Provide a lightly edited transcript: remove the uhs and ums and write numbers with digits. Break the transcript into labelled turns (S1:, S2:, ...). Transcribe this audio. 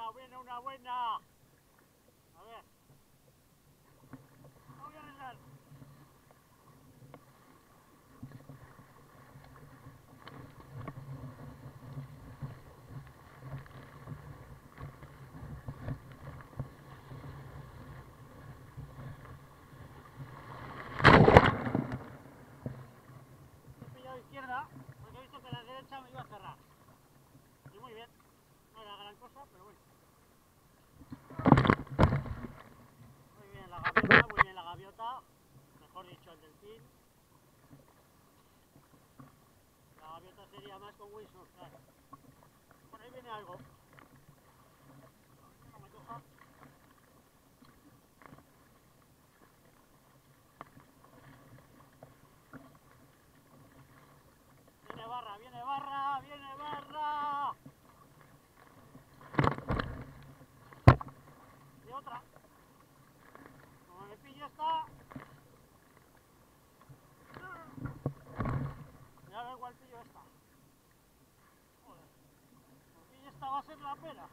S1: una buena. A ver. Voy a arriesgar. He pillado izquierda porque he visto que la derecha me iba a cerrar. Y muy bien. No era gran cosa, pero bueno. Muy bien la gaviota, muy bien la gaviota. Mejor dicho, el delfín. La gaviota sería más con Wilson, claro. Por ahí viene algo. No me coja. Viene barra, viene barra, viene barra. Y otra. Como me pille esta. Voy a ver cuál pillo esta. Joder. Como pille esta va a ser la pena.